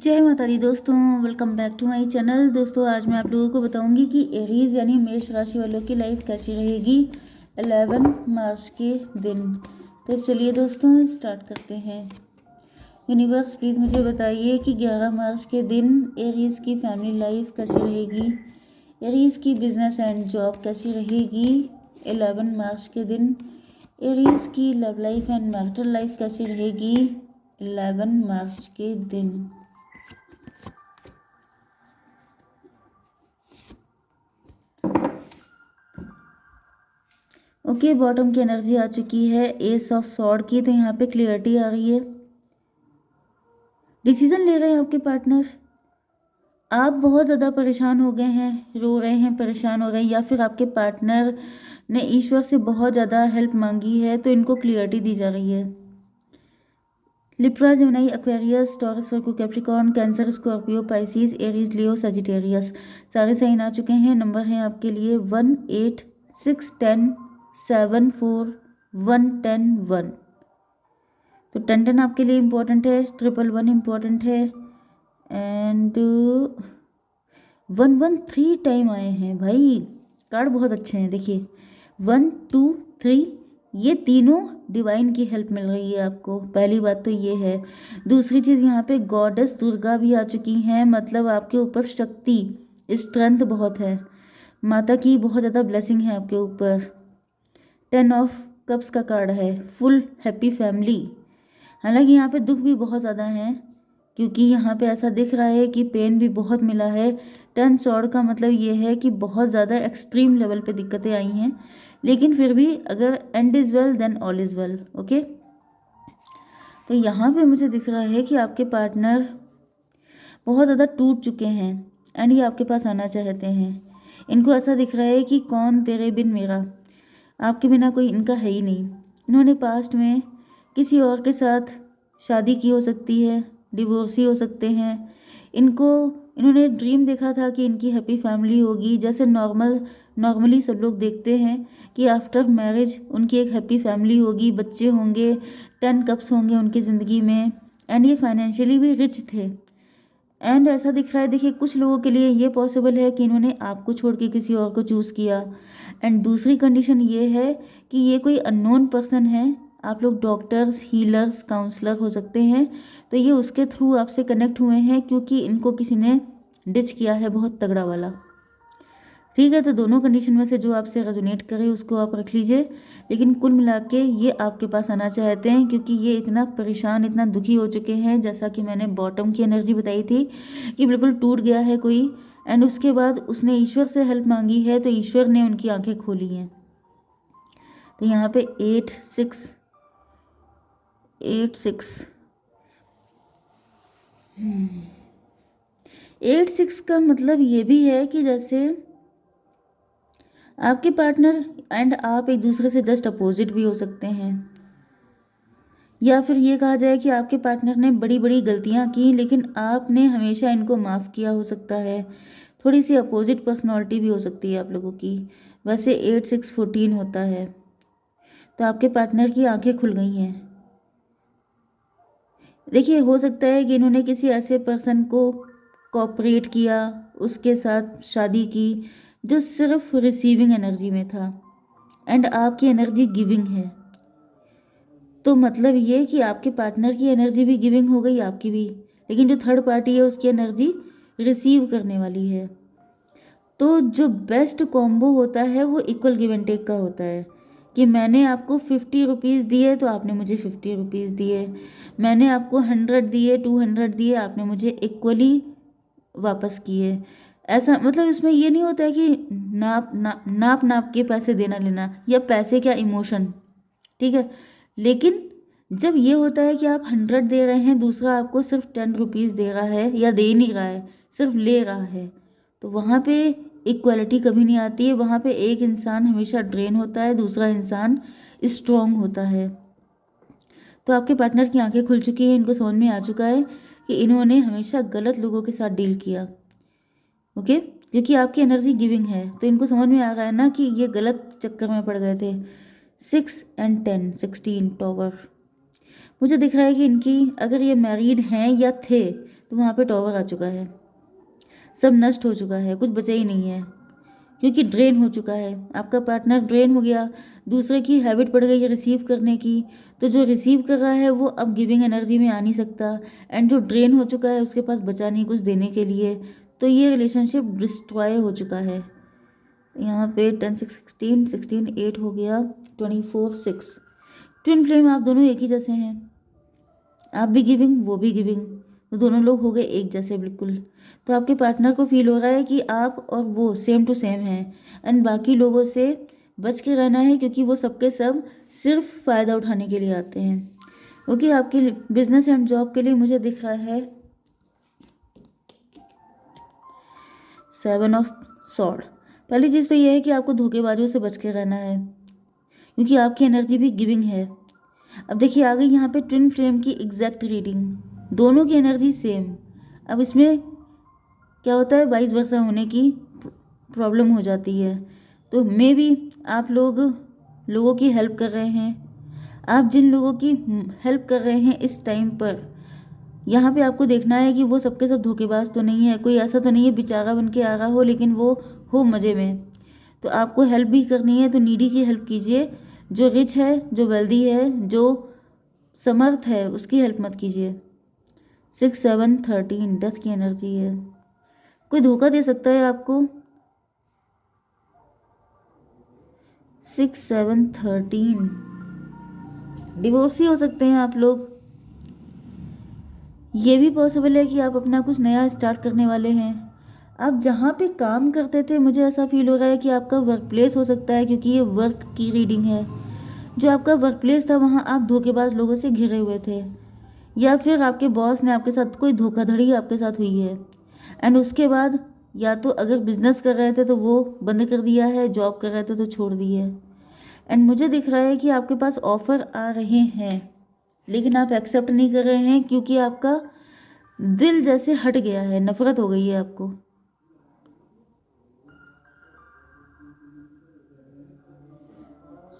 जय माता दी दोस्तों, welcome back to my channel. दोस्तों आज मैं आप लोगों को बताऊंगी कि एरीज यानी मेष राशि वालों की लाइफ कैसी रहेगी 11 मार्च के दिन। तो चलिए दोस्तों स्टार्ट करते हैं। यूनिवर्स प्लीज़ मुझे बताइए कि 11 मार्च के दिन एरीज की फैमिली लाइफ कैसी रहेगी, एरीज की बिजनेस एंड जॉब कैसी रहेगी 11 मार्च के दिन, एरीज की love life and marital life कैसी रहेगी 11 मार्च के दिन। ओके, बॉटम की एनर्जी आ चुकी है एस ऑफ सॉर्ड की, तो यहाँ पे क्लियरिटी आ रही है। डिसीजन ले रहे हैं आपके पार्टनर। आप बहुत ज़्यादा परेशान हो गए हैं, रो रहे हैं, परेशान हो रहे हैं, या फिर आपके पार्टनर ने ईश्वर से बहुत ज़्यादा हेल्प मांगी है, तो इनको क्लियरिटी दी जा रही है। Libra, Gemini, Aquarius, Taurus, Virgo, Capricorn, Cancer, Scorpio, Pisces, Aries, Leo, Sagittarius सारे साइन आ चुके हैं। नंबर है आपके लिए 1, 8, 6, 10, 7, 4, 1, 10, 1। तो 10, 10 आपके लिए इम्पोर्टेंट है, 1, 1 इम्पोर्टेंट है, एंड 1, 1 3 टाइम आए हैं भाई। कार्ड बहुत अच्छे हैं, देखिए 1, 2, 3, ये तीनों डिवाइन की हेल्प मिल रही है आपको। पहली बात तो ये है। दूसरी चीज़, यहाँ पे गॉडेस दुर्गा भी आ चुकी हैं, मतलब आपके ऊपर शक्ति, स्ट्रेंथ बहुत है, माता की बहुत ज़्यादा ब्लेसिंग है आपके ऊपर। 10 ऑफ कप्स का कार्ड है, फुल हैप्पी फैमिली। हालांकि यहाँ पे दुख भी बहुत ज़्यादा है, क्योंकि यहाँ पे ऐसा दिख रहा है कि पेन भी बहुत मिला है। 10 सॉर्ड का मतलब ये है कि बहुत ज़्यादा एक्सट्रीम लेवल पे दिक्कतें आई हैं, लेकिन फिर भी अगर end is well then all is well. Okay, तो यहाँ पे मुझे दिख रहा है कि आपके पार्टनर बहुत ज़्यादा टूट चुके हैं एंड ये आपके पास आना चाहते हैं। इनको ऐसा दिख रहा है कि कौन तेरे बिन मेरा, आपके बिना कोई इनका है ही नहीं। इन्होंने पास्ट में किसी और के साथ शादी की हो सकती है, डिवोर्सी हो सकते हैं। इन्होंने ड्रीम देखा था कि इनकी हैप्पी फैमिली होगी, जैसे नॉर्मली सब लोग देखते हैं कि आफ्टर मैरिज उनकी एक हैप्पी फैमिली होगी, बच्चे होंगे, 10 कप्स होंगे उनकी ज़िंदगी में, एंड ये फाइनेंशियली भी रिच थे। एंड ऐसा दिख रहा है, देखिए कुछ लोगों के लिए ये पॉसिबल है कि इन्होंने आपको छोड़ के किसी और को चूज़ किया। एंड दूसरी कंडीशन ये है कि ये कोई अननोन पर्सन है, आप लोग डॉक्टर्स, हीलर्स, काउंसलर हो सकते हैं, तो ये उसके थ्रू आपसे कनेक्ट हुए हैं क्योंकि इनको किसी ने डिच किया है बहुत तगड़ा वाला। ठीक है, तो दोनों कंडीशन में से जो आपसे रेजोनेट करे उसको आप रख लीजिए, लेकिन कुल मिला के ये आपके पास आना चाहते हैं क्योंकि ये इतना परेशान, इतना दुखी हो चुके हैं। जैसा कि मैंने बॉटम की एनर्जी बताई थी कि बिल्कुल टूट गया है कोई, एंड उसके बाद उसने ईश्वर से हेल्प मांगी है, तो ईश्वर ने उनकी आंखें खोली हैं। तो यहाँ पे 8, 6, 8, 6, 8, 6 का मतलब ये भी है कि जैसे आपके पार्टनर एंड आप एक दूसरे से जस्ट अपोजिट भी हो सकते हैं, या फिर ये कहा जाए कि आपके पार्टनर ने बड़ी बड़ी गलतियां की लेकिन आपने हमेशा इनको माफ़ किया हो सकता है। थोड़ी सी अपोजिट पर्सनालिटी भी हो सकती है आप लोगों की। वैसे 8, 6, 14 होता है, तो आपके पार्टनर की आंखें खुल गई हैं। देखिए हो सकता है कि इन्होंने किसी ऐसे पर्सन को कोऑपरेट किया, उसके साथ शादी की जो सिर्फ रिसीविंग एनर्जी में था, एंड आपकी एनर्जी गिविंग है। तो मतलब ये कि आपके पार्टनर की एनर्जी भी गिविंग हो गई, आपकी भी, लेकिन जो थर्ड पार्टी है उसकी एनर्जी रिसीव करने वाली है। तो जो बेस्ट कॉम्बो होता है वो इक्वल गिव एंड टेक का होता है, कि मैंने आपको 50 रुपीज़ दिए तो आपने मुझे 50 रुपीज़ दिए, मैंने आपको 100 दिए, 200 दिए, आपने मुझे इक्वली वापस किए। ऐसा मतलब इसमें ये नहीं होता है कि नाप के पैसे देना लेना, या पैसे क्या इमोशन। ठीक है, लेकिन जब ये होता है कि आप 100 दे रहे हैं, दूसरा आपको सिर्फ 10 रुपीज़ दे रहा है या दे नहीं रहा है, सिर्फ ले रहा है, तो वहाँ पे इक्वालिटी कभी नहीं आती है। वहाँ पे एक इंसान हमेशा ड्रेन होता है, दूसरा इंसान स्ट्रॉन्ग होता है। तो आपके पार्टनर की आंखें खुल चुकी हैं, इनको समझ में आ चुका है कि इन्होंने हमेशा गलत लोगों के साथ डील किया। ओके, क्योंकि आपकी एनर्जी गिविंग है, तो इनको समझ में आ रहा है ना कि ये गलत चक्कर में पड़ गए थे। 6 एंड 10, 16 टॉवर। मुझे दिख रहा है कि इनकी, अगर ये मैरिड हैं या थे, तो वहाँ पे टॉवर आ चुका है, सब नष्ट हो चुका है, कुछ बचा ही नहीं है, क्योंकि ड्रेन हो चुका है। आपका पार्टनर ड्रेन हो गया, दूसरे की हैबिट पड़ गई है रिसीव करने की, तो जो रिसीव कर रहा है वो अब गिविंग एनर्जी में आ नहीं सकता, एंड जो ड्रेन हो चुका है उसके पास बचा नहीं कुछ देने के लिए, तो ये रिलेशनशिप डिस्ट्रॉय हो चुका है। यहाँ पे 10 6 16 16 8 हो गया, 24 6। ट्विन फ्लेम आप दोनों एक ही जैसे हैं, आप भी गिविंग वो भी गिविंग, तो दोनों लोग हो गए एक जैसे बिल्कुल। तो आपके पार्टनर को फील हो रहा है कि आप और वो सेम टू सेम हैं, एंड बाकी लोगों से बच के रहना है, क्योंकि वो सबके सब सिर्फ फ़ायदा उठाने के लिए आते हैं। क्योंकि आपके बिजनेस एंड जॉब के लिए मुझे दिख रहा है 7 ऑफ सॉर्ड। पहली चीज़ तो ये है कि आपको धोखेबाजों से बच के रहना है, क्योंकि आपकी एनर्जी भी गिविंग है। अब देखिए आ गई यहाँ पे ट्विन फ्लेम की एग्जैक्ट रीडिंग, दोनों की एनर्जी सेम। अब इसमें क्या होता है, वाइस वर्सा होने की प्रॉब्लम हो जाती है। तो मे बी आप लोगों की हेल्प कर रहे हैं, आप जिन लोगों की हेल्प कर रहे हैं इस टाइम पर, यहाँ पे आपको देखना है कि वो सबके सब धोखेबाज तो नहीं है, कोई ऐसा तो नहीं है बेचारा बन के आ रहा हो लेकिन वो हो मज़े में। तो आपको हेल्प भी करनी है तो नीडी की हेल्प कीजिए, जो रिच है, जो वेल्दी है, जो समर्थ है, उसकी हेल्प मत कीजिए। 6 7 13 डेथ की एनर्जी है, कोई धोखा दे सकता है आपको। 6 7 13 डिवोर्स ही हो सकते हैं आप लोग। ये भी पॉसिबल है कि आप अपना कुछ नया स्टार्ट करने वाले हैं। आप जहाँ पे काम करते थे, मुझे ऐसा फील हो रहा है कि आपका वर्क प्लेस हो सकता है, क्योंकि ये वर्क की रीडिंग है। जो आपका वर्क प्लेस था वहाँ आप धोखेबाज लोगों से घिरे हुए थे, या फिर आपके बॉस ने आपके साथ कोई धोखाधड़ी आपके साथ हुई है, एंड उसके बाद या तो अगर बिजनेस कर रहे थे तो वो बंद कर दिया है, जॉब कर रहे थे तो छोड़ दी है। एंड मुझे दिख रहा है कि आपके पास ऑफ़र आ रहे हैं, लेकिन आप एक्सेप्ट नहीं कर रहे हैं, क्योंकि आपका दिल जैसे हट गया है, नफरत हो गई है आपको।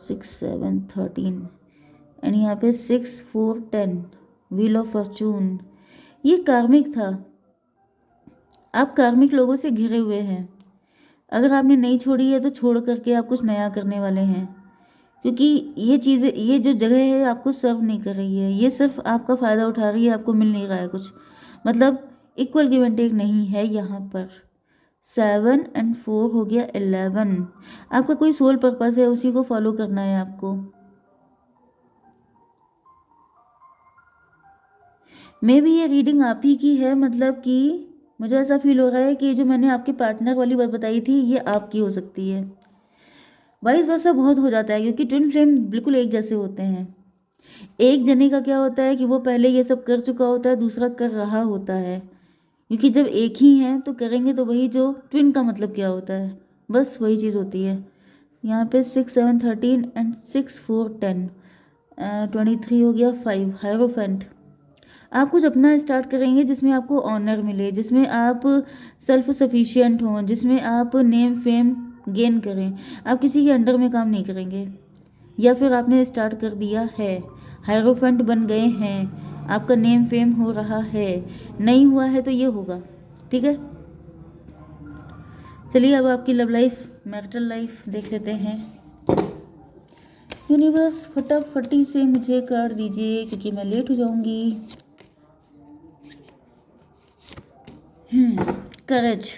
सिक्स 7 13 एंड यहाँ पे 6 4 10 व्हील ऑफ फॉर्चून। ये कार्मिक था, आप कार्मिक लोगों से घिरे हुए हैं। अगर आपने नहीं छोड़ी है तो छोड़ करके आप कुछ नया करने वाले हैं, क्योंकि ये चीज़ें, ये जो जगह है आपको सर्व नहीं कर रही है, ये सिर्फ आपका फ़ायदा उठा रही है, आपको मिल नहीं रहा है कुछ, मतलब इक्वल गिव एंड टेक नहीं है यहाँ पर। 7 एंड 4 हो गया 11। आपका कोई सोल पर्पस है, उसी को फॉलो करना है आपको। मे भी ये रीडिंग आप ही की है, मतलब कि मुझे ऐसा फील हो रहा है कि जो मैंने आपके पार्टनर वाली बात बताई थी ये आपकी हो सकती है। वाइस वर्सा बहुत हो जाता है, क्योंकि ट्विन फ्लेम बिल्कुल एक जैसे होते हैं। एक जने का क्या होता है कि वो पहले ये सब कर चुका होता है, दूसरा कर रहा होता है, क्योंकि जब एक ही हैं तो करेंगे तो वही, जो ट्विन का मतलब क्या होता है, बस वही चीज़ होती है। यहाँ पे 6 7 13 एंड 6 4 10 23 हो गया 5 हायरोफेंट। आप कुछ अपना स्टार्ट करेंगे जिसमें आपको ऑनर मिले, जिसमें आप सेल्फ सफिशिएंट हों, जिसमें आप नेम फेम गेन करें। आप किसी के अंडर में काम नहीं करेंगे, या फिर आपने स्टार्ट कर दिया है, हायरोफेंट बन गए हैं, आपका नेम फेम हो रहा है, नहीं हुआ है तो ये होगा, ठीक है। चलिए अब आपकी लव लाइफ, मैरिटल लाइफ देख लेते हैं। यूनिवर्स फटाफटी से मुझे कर दीजिए, क्योंकि मैं लेट हो जाऊंगी। करेज,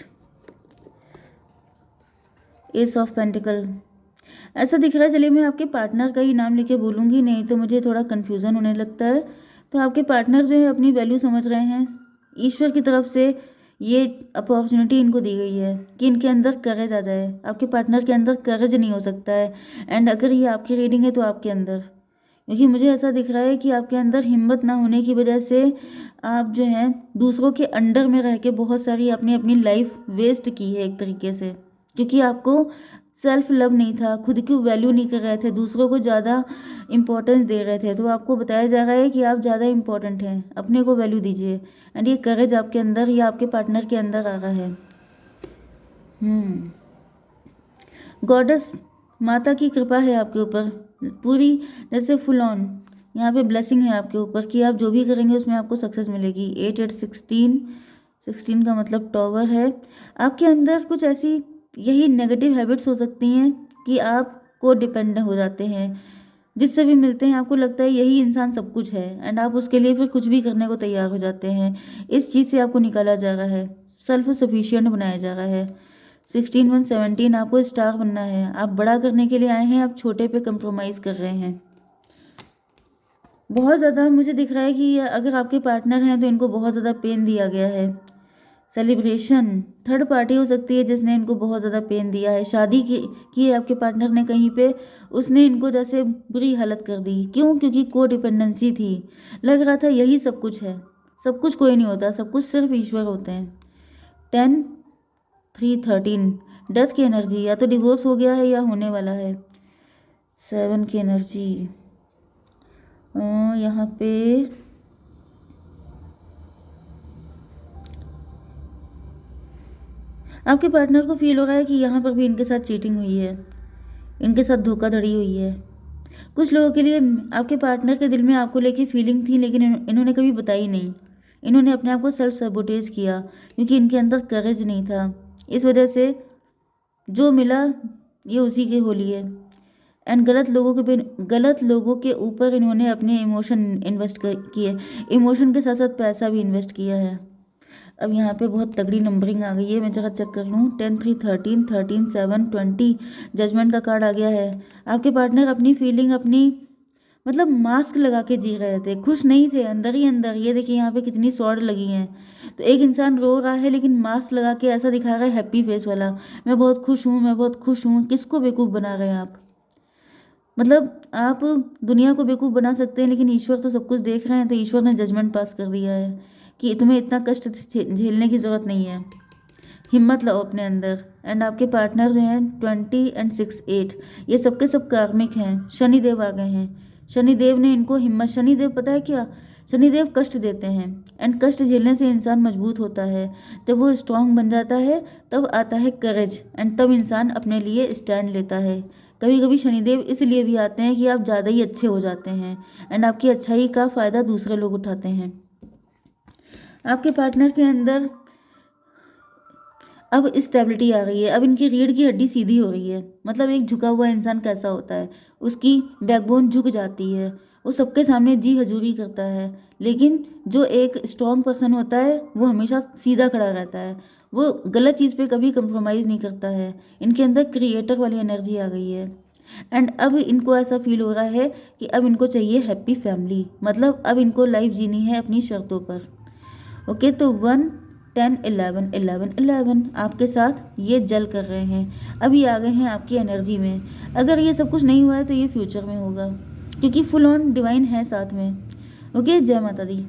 एस ऑफ पेंटिकल, ऐसा दिख रहा है। चलिए मैं आपके पार्टनर का ही नाम लेके बोलूँगी, नहीं तो मुझे थोड़ा कन्फ्यूज़न होने लगता है। तो आपके पार्टनर जो है अपनी वैल्यू समझ रहे हैं, ईश्वर की तरफ से ये अपॉर्चुनिटी इनको दी गई है कि इनके अंदर करेज आ जाए। आपके पार्टनर के अंदर करेज नहीं हो सकता है, एंड अगर ये आपकी रीडिंग है तो आपके अंदर, क्योंकि मुझे ऐसा दिख रहा है कि आपके अंदर हिम्मत ना होने की वजह से आप जो हैं दूसरों के अंडर में रह के बहुत सारी अपनी अपनी लाइफ वेस्ट की है एक तरीके से, क्योंकि आपको सेल्फ लव नहीं था, खुद की वैल्यू नहीं कर रहे थे, दूसरों को ज़्यादा इंपॉर्टेंस दे रहे थे। तो आपको बताया जा रहा है कि आप ज़्यादा इंपॉर्टेंट हैं, अपने को वैल्यू दीजिए, एंड ये करेज आपके अंदर या आपके पार्टनर के अंदर आ रहा है। गॉडेस माता की कृपा है आपके ऊपर पूरी, जैसे फुल ऑन यहाँ पे ब्लेसिंग है आपके ऊपर कि आप जो भी करेंगे उसमें आपको सक्सेस मिलेगी। 8 8 16, 16 का मतलब टॉवर है। आपके अंदर कुछ ऐसी यही नेगेटिव हैबिट्स हो सकती हैं कि आप को डिपेंड हो जाते हैं, जिससे भी मिलते हैं आपको लगता है यही इंसान सब कुछ है, एंड आप उसके लिए फिर कुछ भी करने को तैयार हो जाते हैं। इस चीज़ से आपको निकाला जा रहा है, सेल्फ सफिशिएंट बनाया जा रहा है। 16 1 17 आपको स्टार बनना है, आप बड़ा करने के लिए आए हैं, आप छोटे पे कंप्रोमाइज़ कर रहे हैं। बहुत ज़्यादा मुझे दिख रहा है कि अगर आपके पार्टनर हैं तो इनको बहुत ज़्यादा पेन दिया गया है। सेलिब्रेशन, थर्ड पार्टी हो सकती है जिसने इनको बहुत ज़्यादा पेन दिया है। शादी की है आपके पार्टनर ने कहीं पे, उसने इनको जैसे बुरी हालत कर दी। क्यों? क्योंकि को डिपेंडेंसी थी। लग रहा था यही सब कुछ है। सब कुछ कोई नहीं होता, सब कुछ सिर्फ ईश्वर होते हैं। 10 3 13 डेथ की एनर्जी, या तो डिवोर्स हो गया है या होने वाला है। 7 की एनर्जी, यहाँ पे आपके पार्टनर को फील हो रहा है कि यहाँ पर भी इनके साथ चीटिंग हुई है, इनके साथ धोखाधड़ी हुई है। कुछ लोगों के लिए आपके पार्टनर के दिल में आपको लेके फीलिंग थी, लेकिन इन्होंने कभी बताई नहीं। इन्होंने अपने आप को सेल्फ सबोटेज किया क्योंकि इनके अंदर करेज नहीं था। इस वजह से जो मिला ये उसी के होली है। एंड गलत लोगों के ऊपर इन्होंने अपने इमोशन इन्वेस्ट किए, इमोशन के साथ साथ पैसा भी इन्वेस्ट किया है। अब यहाँ पे बहुत तगड़ी नंबरिंग आ गई है, मैं जरा चेक कर लूँ। 10 3 13 13 7 20 जजमेंट का कार्ड आ गया है। आपके पार्टनर अपनी फीलिंग अपनी मतलब मास्क लगा के जी रहे थे, खुश नहीं थे अंदर ही अंदर। ये देखिए यहाँ पे कितनी सौड़ लगी हैं। तो एक इंसान रो रहा है लेकिन मास्क लगा के ऐसा दिखा रहा है हैप्पी फेस वाला, मैं बहुत खुश हूँ, मैं बहुत खुश हूँ। किसको बेवकूफ़ बना रहे हैं आप? मतलब आप दुनिया को बेवकूफ़ बना सकते हैं लेकिन ईश्वर तो सब कुछ देख रहे हैं। तो ईश्वर ने जजमेंट पास कर दिया है कि तुम्हें इतना कष्ट झेलने की ज़रूरत नहीं है, हिम्मत लाओ अपने अंदर। एंड आपके पार्टनर जो हैं 20 एंड 6 8, ये सबके सब कार्मिक हैं। शनिदेव आ गए हैं, शनिदेव ने इनको हिम्मत, शनिदेव पता है क्या, शनिदेव कष्ट देते हैं, एंड कष्ट झेलने से इंसान मजबूत होता है। जब वो स्ट्रांग बन जाता है तब आता है करेज, एंड तब इंसान अपने लिए स्टैंड लेता है। कभी कभी शनिदेव इसलिए भी आते हैं कि आप ज़्यादा ही अच्छे हो जाते हैं, एंड आपकी अच्छाई का फ़ायदा दूसरे लोग उठाते हैं। आपके पार्टनर के अंदर अब स्टेबिलिटी आ रही है, अब इनकी रीढ़ की हड्डी सीधी हो रही है। मतलब एक झुका हुआ इंसान कैसा होता है, उसकी बैकबोन झुक जाती है, वो सबके सामने जी हजूरी करता है। लेकिन जो एक स्ट्रॉन्ग पर्सन होता है वो हमेशा सीधा खड़ा रहता है, वो गलत चीज़ पे कभी कंप्रोमाइज़ नहीं करता है। इनके अंदर क्रिएटर वाली एनर्जी आ गई है। एंड अब इनको ऐसा फील हो रहा है कि अब इनको चाहिए हैप्पी फैमिली, मतलब अब इनको लाइफ जीनी है अपनी शर्तों पर। ओके, तो 1 10 11 11 11 आपके साथ ये जल कर रहे हैं, अभी आ गए हैं आपकी एनर्जी में। अगर ये सब कुछ नहीं हुआ है तो ये फ्यूचर में होगा, क्योंकि फुल ऑन डिवाइन है साथ में। ओके, जय माता दी।